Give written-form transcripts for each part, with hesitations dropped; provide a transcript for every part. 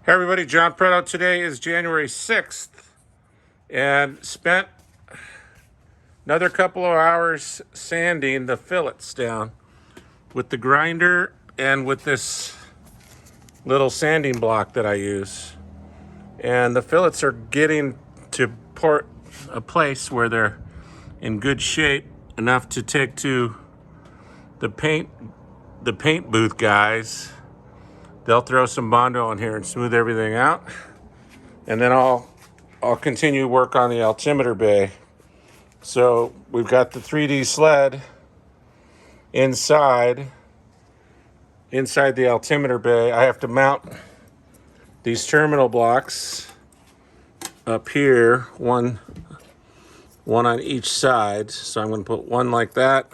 Hey everybody, John Preto. Today is January 6th and spent another couple of hours sanding the fillets down with the grinder and with this little sanding block that I use. And the fillets are getting to a place where they're in good shape enough to take to the paint booth guys. They'll throw some Bondo in here and smooth everything out. And then I'll continue work on the altimeter bay. So we've got the 3D sled inside the altimeter bay. I have to mount these terminal blocks up here, one on each side. So I'm going to put one like that,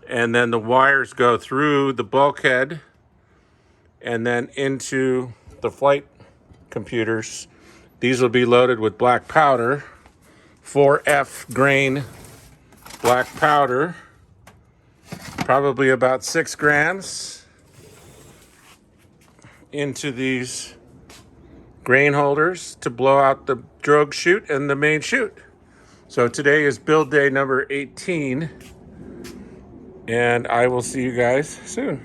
and then the wires go through the bulkhead and then into the flight computers. These will be loaded with black powder, 4F grain black powder, probably about 6 grams, into these grain holders to blow out the drogue chute and the main chute. So today is build day number 18, and I will see you guys soon.